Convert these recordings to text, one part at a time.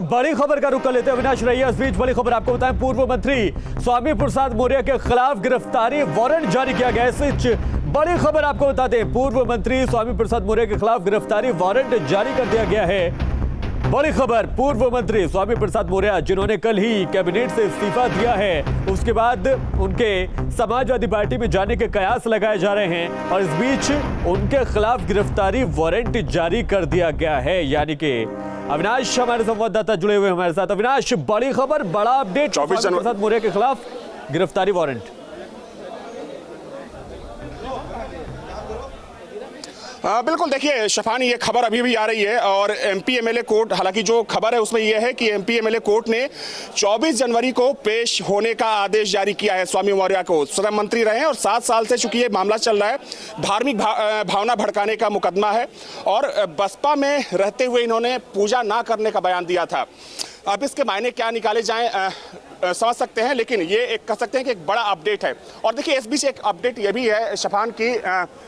बड़ी खबर का रुख कर लेते हैं अविनाश रैया। इस बीच बड़ी खबर आपको बताएं, पूर्व मंत्री स्वामी प्रसाद मौर्य के खिलाफ गिरफ्तारी वारंट जारी किया गया है। इस बीच बड़ी खबर आपको बता दें, पूर्व मंत्री स्वामी प्रसाद मौर्य के खिलाफ गिरफ्तारी वारंट जारी कर दिया गया है। बड़ी खबर, पूर्व मंत्री स्वामी प्रसाद मौर्य जिन्होंने कल ही कैबिनेट से इस्तीफा दिया है, उसके बाद उनके समाजवादी पार्टी में जाने के कयास लगाए जा रहे हैं और इस बीच उनके खिलाफ गिरफ्तारी वारंट जारी कर दिया गया है। यानी कि अविनाश हमारे संवाददाता जुड़े हुए हमारे साथ। अविनाश, बड़ी खबर, बड़ा अपडेट, स्वामी प्रसाद मौर्य के खिलाफ गिरफ्तारी वारंट। बिल्कुल, देखिए शफान, ये खबर अभी भी आ रही है और एमपी एमएलए कोर्ट, हालांकि जो खबर है उसमें यह है कि एमपी एमएलए कोर्ट ने 24 जनवरी को पेश होने का आदेश जारी किया है स्वामी मौर्य को। स्वतंत्र मंत्री रहे हैं और 7 साल से चूंकि ये मामला चल रहा है, धार्मिक भावना भड़काने का मुकदमा है और बसपा में रहते हुए इन्होंने पूजा ना करने का बयान दिया था। अब इसके मायने क्या निकाले जाएं समझ सकते हैं, लेकिन ये एक कह सकते हैं कि एक बड़ा अपडेट है। और देखिए इस बीच एक अपडेट ये भी है शफान की,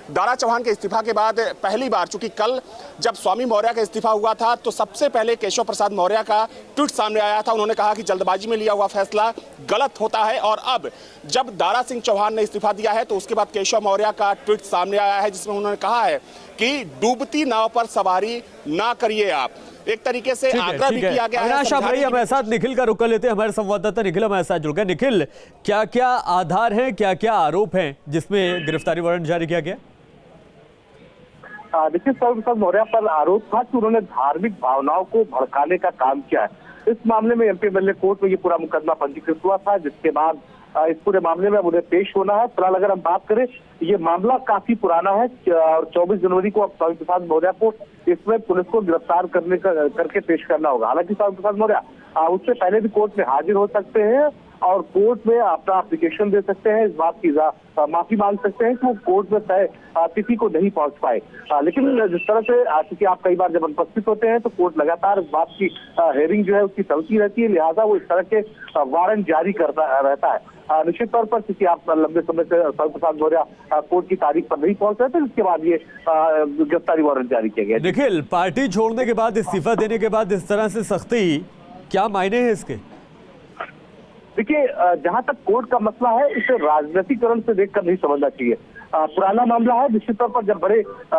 दारा चौहान के इस्तीफा के बाद पहली बार, चूंकि कल जब स्वामी मौर्य का इस्तीफा हुआ था तो सबसे पहले केशव प्रसाद मौर्य का ट्वीट सामने आया था। उन्होंने कहा कि जल्दबाजी में लिया हुआ फैसला गलत होता है और अब जब दारा सिंह चौहान ने इस्तीफा दिया है तो उसके बाद केशव मौर्य का ट्वीट सामने आया है जिसमें उन्होंने कहा है कि डूबती नाव पर सवारी ना करिए आप। एक तरीके से आग्रह भी किया गया है। हमारे साथ निखिल का रुख कर लेते हैं, हमारे संवाददाता निखिल हमारे साथ जुड़ गए। निखिल, क्या क्या आधार हैं, क्या क्या आरोप हैं जिसमें गिरफ्तारी वारंट जारी किया गया? देखिए, स्वामी प्रसाद मौर्य पर आरोप था कि उन्होंने धार्मिक भावनाओं को भड़काने का काम किया है। इस मामले में एमपी एमएलए कोर्ट में ये पूरा मुकदमा पंजीकृत हुआ था, जिसके बाद इस पूरे मामले में उन्हें पेश होना है। फिलहाल अगर हम बात करें, ये मामला काफी पुराना है और 24 जनवरी को अब स्वामी प्रसाद मौर्य को इसमें पुलिस को गिरफ्तार करके पेश करना होगा। हालांकि स्वामी प्रसाद मौर्य उससे पहले भी कोर्ट में हाजिर हो सकते हैं और कोर्ट में अपना एप्लीकेशन दे सकते हैं, इस बात की माफी मांग सकते हैं कि वो कोर्ट में तय तिथि को नहीं पहुंच पाए। लेकिन जिस तरह से क्योंकि आप कई बार जब अनुपस्थित होते हैं तो कोर्ट लगातार इस बात की हेयरिंग जो है उसकी चलती रहती है, लिहाजा वो इस तरह के वारंट जारी करता रहता है। निश्चित तौर पर क्योंकि आप लंबे समय से स्वामी प्रसाद मौर्य कोर्ट की तारीख पर नहीं पहुंच रहे थे, इसके बाद ये गिरफ्तारी वारंट जारी किया गया। निखिल, पार्टी छोड़ने के बाद, इस्तीफा देने के बाद इस तरह से सख्ती, क्या मायने हैं इसके? देखिए, जहां तक कोर्ट का मसला है, इसे राजनीतिकरण से देखकर नहीं समझना चाहिए। पुराना मामला है। निश्चित तौर पर जब बड़े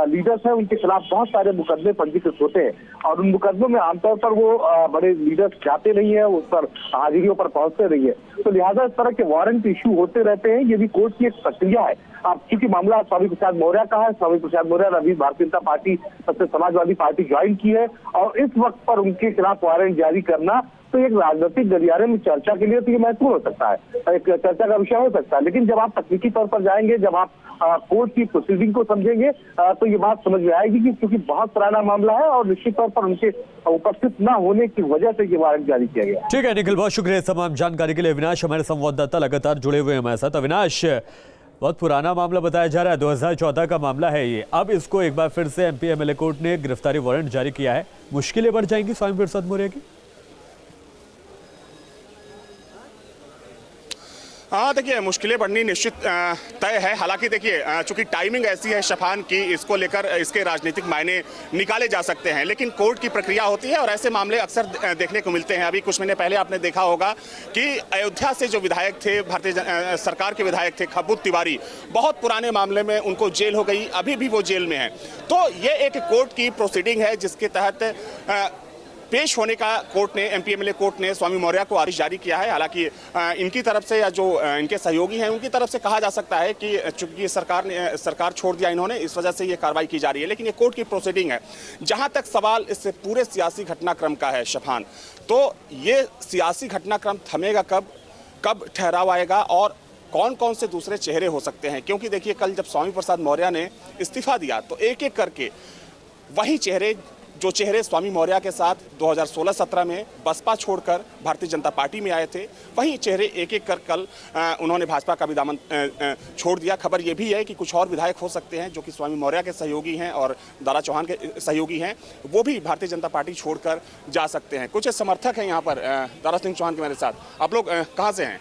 लीडर्स हैं उनके खिलाफ बहुत सारे मुकदमे पंजीकृत होते हैं और उन मुकदमों में आमतौर पर वो बड़े लीडर्स जाते नहीं है, उस पर हाजिरियों पर पहुंचते नहीं है, तो लिहाजा इस तरह के वारंट इशू होते रहते हैं। ये भी कोर्ट की एक प्रक्रिया है। अब क्योंकि मामला स्वामी प्रसाद मौर्य का है, स्वामी प्रसाद मौर्य ने अभी भारतीय जनता पार्टी सबसे समाजवादी पार्टी ज्वाइन की है और इस वक्त पर उनके खिलाफ वारंट जारी करना तो एक राजनीतिक गलियारे में चर्चा के लिए तो ये महत्वपूर्ण हो सकता है, एक चर्चा का विषय हो सकता है। लेकिन जब आप तकनीकी तौर पर जाएंगे, जब आप कोर्ट की प्रोसीडिंग को समझेंगे तो ये बात समझ में आएगी कि क्योंकि बहुत पुराना मामला है और निश्चित तौर पर उनके उपस्थित न होने की वजह से ये वारंट जारी किया गया। ठीक है निखिल, बहुत शुक्रिया तमाम जानकारी के लिए। अविनाश हमारे संवाददाता लगातार जुड़े हुए हैं हमारे साथ। अविनाश, बहुत पुराना मामला बताया जा रहा है, 2014 का मामला है ये, अब इसको एक बार फिर से एमपी एमएलए कोर्ट ने गिरफ्तारी वारंट जारी किया है। मुश्किलें बढ़ जाएंगी स्वामी प्रसाद मौर्य की? हाँ, देखिए मुश्किलें बढ़नी निश्चित तय है। हालांकि देखिए चूंकि टाइमिंग ऐसी है शफान की, इसको लेकर इसके राजनीतिक मायने निकाले जा सकते हैं, लेकिन कोर्ट की प्रक्रिया होती है और ऐसे मामले अक्सर देखने को मिलते हैं। अभी कुछ महीने पहले आपने देखा होगा कि अयोध्या से जो विधायक थे, भारतीय सरकार के विधायक थे खब्बूत तिवारी, बहुत पुराने मामले में उनको जेल हो गई, अभी भी वो जेल में है। तो ये एक कोर्ट की प्रोसीडिंग है जिसके तहत पेश होने का कोर्ट ने, एमपी एमएलए कोर्ट ने स्वामी मौर्य को आदेश जारी किया है। हालांकि इनकी तरफ से या जो इनके सहयोगी हैं उनकी तरफ से कहा जा सकता है कि चूंकि सरकार छोड़ दिया इन्होंने, इस वजह से ये कार्रवाई की जा रही है, लेकिन ये कोर्ट की प्रोसीडिंग है। जहां तक सवाल इस पूरे सियासी घटनाक्रम का है शफान, तो ये सियासी घटनाक्रम थमेगा कब ठहराव आएगा और कौन कौन से दूसरे चेहरे हो सकते हैं? क्योंकि देखिए कल जब स्वामी प्रसाद मौर्य ने इस्तीफा दिया तो एक एक करके वही चेहरे, जो चेहरे स्वामी मौर्य के साथ 2016-17 में बसपा छोड़कर भारतीय जनता पार्टी में आए थे, वही चेहरे एक एक कर कल उन्होंने भाजपा का भी दामन छोड़ दिया। खबर ये भी है कि कुछ और विधायक हो सकते हैं जो कि स्वामी मौर्य के सहयोगी हैं और दारा चौहान के सहयोगी हैं, वो भी भारतीय जनता पार्टी छोड़कर जा सकते हैं। कुछ समर्थक हैं यहाँ पर दारा सिंह चौहान के मेरे साथ। आप लोग कहाँ से हैं?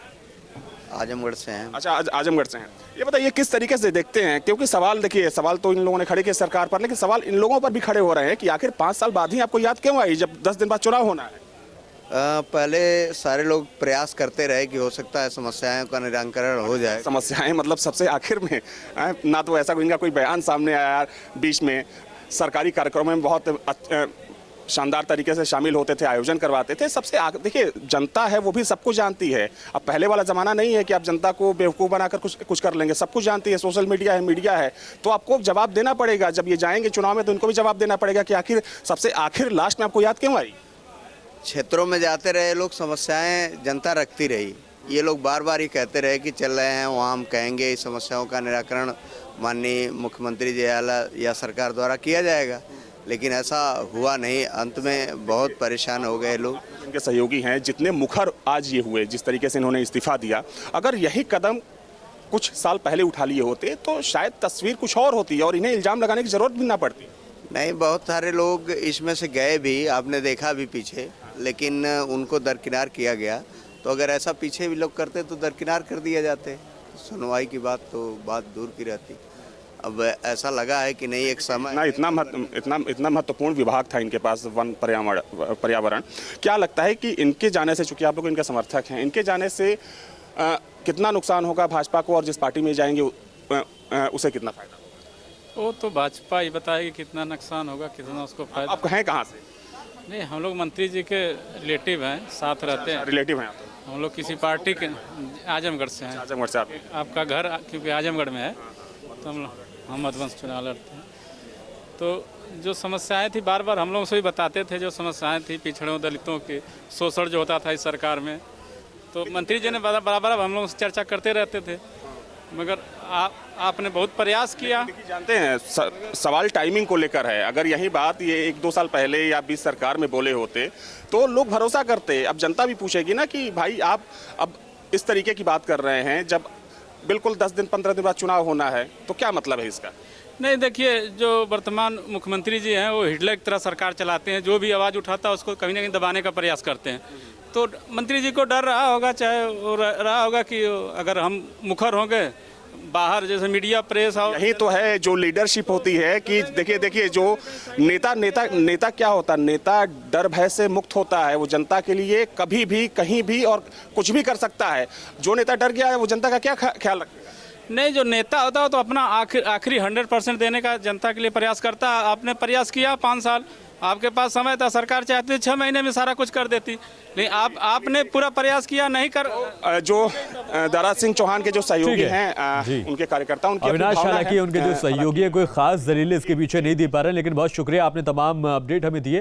आजमगढ़ से हैं। अच्छा, आजमगढ़ से हैं। ये बताइए किस तरीके से देखते हैं, क्योंकि सवाल देखिए, सवाल तो इन लोगों ने खड़े किए सरकार पर, लेकिन सवाल इन लोगों पर भी खड़े हो रहे हैं कि आखिर 5 साल बाद ही आपको याद क्यों आई जब 10 दिन बाद चुनाव होना है? पहले सारे लोग प्रयास करते रहे कि हो सकता है समस्याओं का निराकरण हो जाए। समस्याएं मतलब सबसे आखिर में ना तो ऐसा इनका कोई बयान सामने आया, बीच में सरकारी कार्यक्रमों में बहुत शानदार तरीके से शामिल होते थे, आयोजन करवाते थे। देखिए जनता है वो भी सब कुछ जानती है। अब पहले वाला ज़माना नहीं है कि आप जनता को बेवकूफ़ बनाकर कुछ कर लेंगे। सब कुछ जानती है, सोशल मीडिया है, मीडिया है, तो आपको जवाब देना पड़ेगा। जब ये जाएंगे चुनाव में तो इनको भी जवाब देना पड़ेगा कि आखिर सबसे आखिर लास्ट में आपको याद क्यों आई। क्षेत्रों में जाते रहे लोग, समस्याएं जनता रखती रही। ये लोग बार बार ही कहते रहे कि चल रहे हैं वहाँ हम कहेंगे इस समस्याओं का निराकरण माननीय मुख्यमंत्री जी या सरकार द्वारा किया जाएगा, लेकिन ऐसा हुआ नहीं। अंत में बहुत परेशान हो गए लोग। इनके सहयोगी हैं जितने मुखर आज ये हुए, जिस तरीके से इन्होंने इस्तीफा दिया, अगर यही कदम कुछ साल पहले उठा लिए होते तो शायद तस्वीर कुछ और होती और इन्हें इल्ज़ाम लगाने की ज़रूरत भी ना पड़ती। नहीं, बहुत सारे लोग इसमें से गए भी, आपने देखा भी पीछे, लेकिन उनको दरकिनार किया गया। तो अगर ऐसा पीछे भी लोग करते तो दरकिनार कर दिया जाते। सुनवाई की बात तो बात दूर की रहती। अब ऐसा लगा है कि नहीं, एक समय ना इतना महत्वपूर्ण विभाग था इनके पास, वन पर्यावरण। क्या लगता है कि इनके जाने से, चूंकि आप लोग इनके समर्थक हैं, इनके जाने से कितना नुकसान होगा भाजपा को, और जिस पार्टी में जाएंगे उसे कितना फायदा? वो तो भाजपा ही बताएगी कितना नुकसान होगा, कितना उसको फायदा। आप हैं कहाँ से? नहीं, हम लोग मंत्री जी के रिलेटिव हैं, साथ रहते हैं। रिलेटिव हैं आप? हम लोग किसी पार्टी के आजमगढ़ से हैं। आजमगढ़ से आप? आपका घर क्योंकि आजमगढ़ में है, तो हम मधुबन से चुनाव लड़ते हैं। तो जो समस्याएं थी बार बार हम लोग से भी बताते थे, जो समस्याएं थी पिछड़ों दलितों के शोषण जो होता था इस सरकार में, तो मंत्री जी ने बराबर हम लोग से चर्चा करते रहते थे। मगर आपने बहुत प्रयास किया। जानते हैं सवाल टाइमिंग को लेकर है। अगर यही बात ये 1-2 साल पहले या 20 सरकार में बोले होते तो लोग भरोसा करते। अब जनता भी पूछेगी ना कि भाई आप अब इस तरीके की बात कर रहे हैं, जब बिल्कुल 10 दिन 15 दिन बाद चुनाव होना है, तो क्या मतलब है इसका? नहीं, देखिए, जो वर्तमान मुख्यमंत्री जी हैं वो हिटलर की तरह सरकार चलाते हैं। जो भी आवाज़ उठाता है उसको कहीं ना कहीं दबाने का प्रयास करते हैं। तो मंत्री जी को डर रहा होगा, चाहे वो रहा होगा कि अगर हम मुखर होंगे बाहर, जैसे मीडिया प्रेस और यही तो है जो लीडरशिप होती है कि देखिए जो नेता क्या होता है, नेता डर भय से मुक्त होता है। वो जनता के लिए कभी भी कहीं भी और कुछ भी कर सकता है। जो नेता डर गया है वो जनता का क्या ख्याल रखेगा? नहीं, जो नेता होता है तो अपना आखिरी 100% देने का जनता के लिए प्रयास करता है। आपने प्रयास किया 5 साल, आपके पास समय था, सरकार चाहती 6 महीने में सारा कुछ कर देती, लेकिन आपने पूरा प्रयास किया नहीं कर। जो दारा सिंह चौहान के जो सहयोगी हैं, उनके कार्यकर्ता, उनके अविनाश, हालांकि उनके जो सहयोगी है कोई खास दलील इसके पीछे नहीं दे पा रहे, लेकिन बहुत शुक्रिया, आपने तमाम अपडेट हमें दिए।